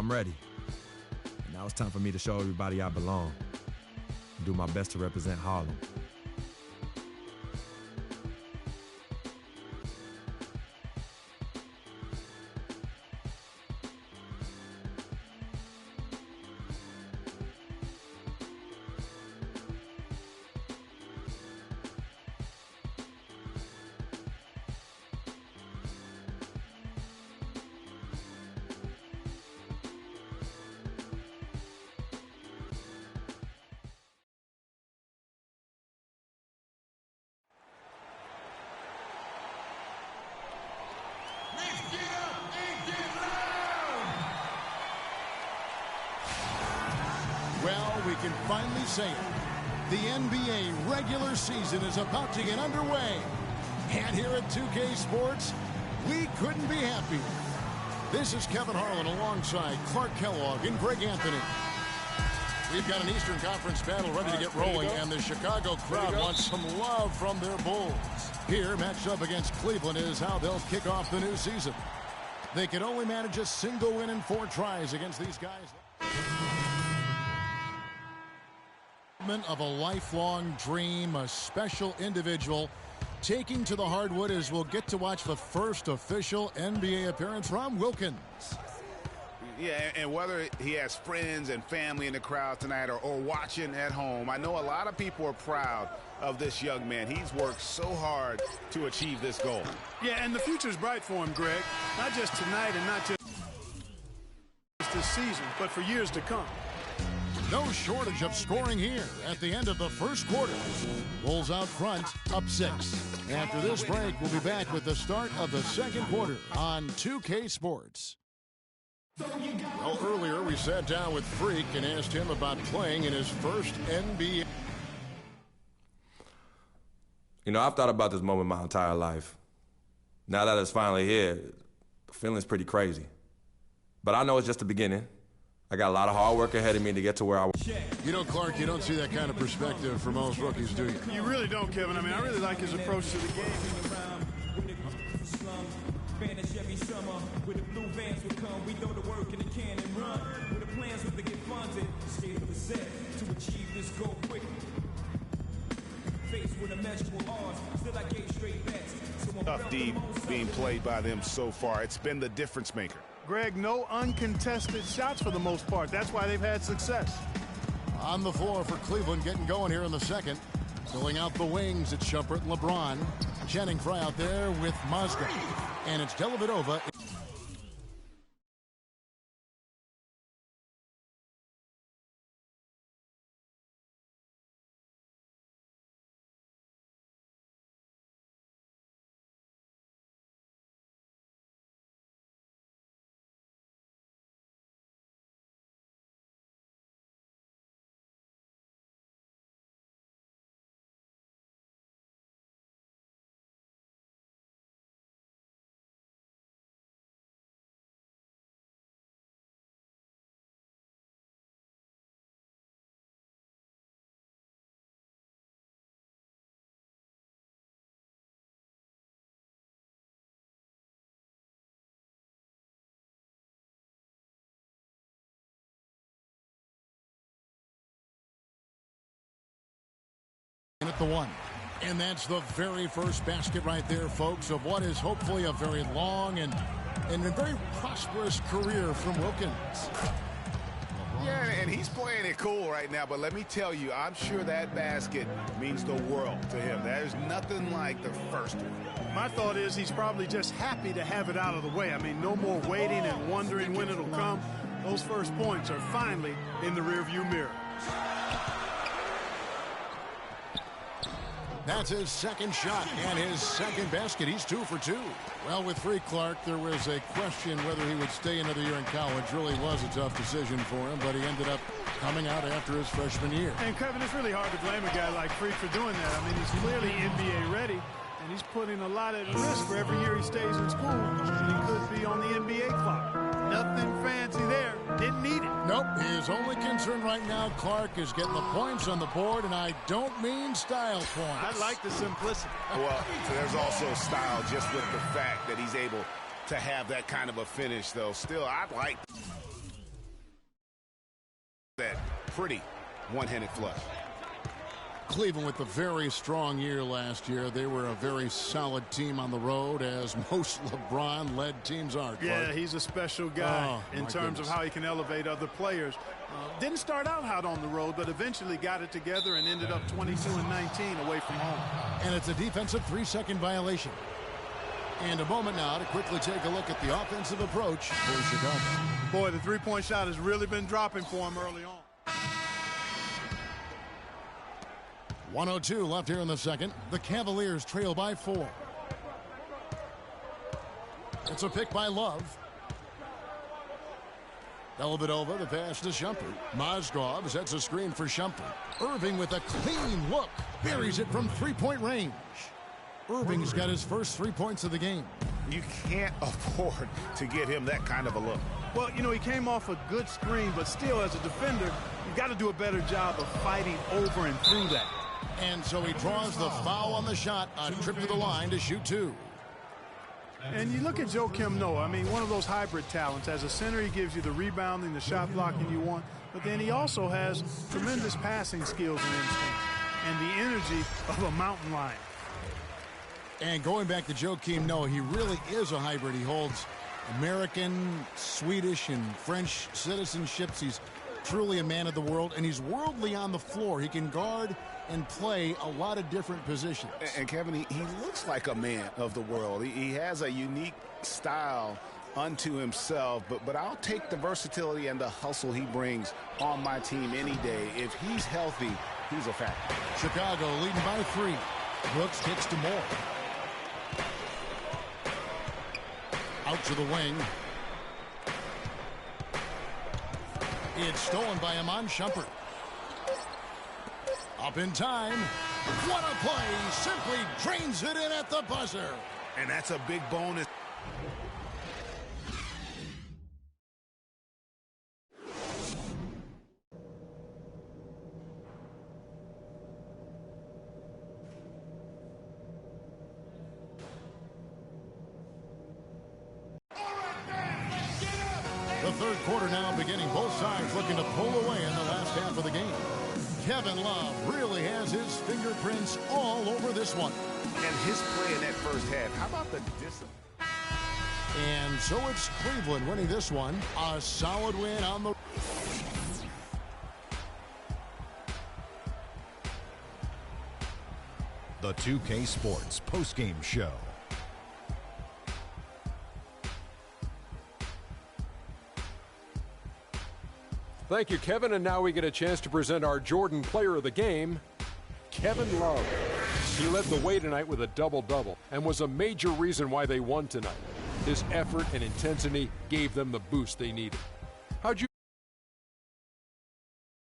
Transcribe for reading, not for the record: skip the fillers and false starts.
I'm ready. And now it's time for me to show everybody I belong and do my best to represent Harlem. Well, we can finally say it. The NBA regular season is about to get underway. And here at 2K Sports, we couldn't be happier. This is Kevin Harlan alongside Clark Kellogg and Greg Anthony. We've got an Eastern Conference battle ready to get rolling, and the Chicago crowd wants some love from their Bulls. Here, matched up against Cleveland, is how they'll kick off the new season. They can only manage a single win in 4 tries against these guys. Of a lifelong dream, a special individual taking to the hardwood as we'll get to watch the first official NBA appearance from Wilkins. Yeah, and whether he has friends and family in the crowd tonight or watching at home, I know a lot of people are proud of this young man. He's worked so hard to achieve this goal. Yeah, and the future's bright for him, Greg. Not just tonight and not just this season, but for years to come. No shortage of scoring here at the end of the first quarter. Bulls out front, up 6. After this break, we'll be back with the start of the second quarter on 2K Sports. Well, earlier we sat down with Freak and asked him about playing in his first NBA. You know, I've thought about this moment my entire life. Now that it's finally here, the feeling's pretty crazy. But I know it's just the beginning. I got a lot of hard work ahead of me to get to where I want. You know, Clark, you don't see that kind of perspective for most rookies, do you? You really don't, Kevin. I mean, I really like his approach to the game. Tough D being played by them so far. It's been the difference maker. Greg, no uncontested shots for the most part. That's why they've had success. On the floor for Cleveland, getting going here in the second. Filling out the wings, it's Shumpert and LeBron. Channing Frye out there with Mozgov. And it's Dellavedova. At the 1. And that's the very first basket right there, folks, of what is hopefully a very long and very prosperous career from Wilkins. Yeah, and he's playing it cool right now, but let me tell you, I'm sure that basket means the world to him. There's nothing like the first one. My thought is he's probably just happy to have it out of the way. I mean, no more waiting and wondering when it'll come. Those first points are finally in the rearview mirror. That's his second shot and his second basket. He's 2 for 2. Well, with Freak Clark, there was a question whether he would stay another year in college. Really was a tough decision for him, but he ended up coming out after his freshman year. And, Kevin, it's really hard to blame a guy like Freak for doing that. I mean, he's clearly NBA ready, and he's putting a lot at risk for every year he stays in school. And he could be on the NBA clock. Nothing fancy there. Didn't need it. Nope. His only concern right now, Clark, is getting the points on the board, and I don't mean style points. I like the simplicity. Well, there's also style just with the fact that he's able to have that kind of a finish, though. Still, I like. That pretty one-handed flush. Cleveland with a very strong year last year. They were a very solid team on the road, as most LeBron-led teams are. Clark. Yeah, he's a special guy in terms of how he can elevate other players. Didn't start out hot on the road, but eventually got it together and ended up 22-19 away from home. And it's a defensive 3-second violation. And a moment now to quickly take a look at the offensive approach for Chicago. Boy, the three-point shot has really been dropping for him early on. 1:02 left here in the second. The Cavaliers trail by 4. It's a pick by Love. Dellavedova, the pass to Shumpert. Mozgov sets a screen for Shumpert. Irving with a clean look. Buries it from three-point range. Irving's got his first 3 points of the game. You can't afford to give him that kind of a look. Well, you know, he came off a good screen, but still, as a defender, you've got to do a better job of fighting over and through that. And so he draws the foul on the shot, a trip to the line to shoot 2. And you look at Joakim Noah, I mean, one of those hybrid talents. As a center, he gives you the rebounding, the shot blocking you want, but then he also has tremendous passing skills and instinct and the energy of a mountain lion. And going back to Joakim Noah, he really is a hybrid. He holds American, Swedish, and French citizenships. He's truly a man of the world, and he's worldly on the floor. He can guard and play a lot of different positions. And Kevin, he looks like a man of the world. He has a unique style unto himself, but I'll take the versatility and the hustle he brings on my team any day. If he's healthy, he's a factor. Chicago leading by 3. Brooks kicks to Moore. Out to the wing. It's stolen by Iman Shumpert. Up in time. What a play. Simply drains it in at the buzzer. And that's a big bonus. The third quarter now beginning. Both sides looking to pull away in the last half of the game. Kevin Love really has his fingerprints all over this one. And his play in that first half. How about the discipline? And so it's Cleveland winning this one. A solid win on the... The 2K Sports postgame show. Thank you, Kevin. And now we get a chance to present our Jordan Player of the Game, Kevin Love. He led the way tonight with a double-double and was a major reason why they won tonight. His effort and intensity gave them the boost they needed.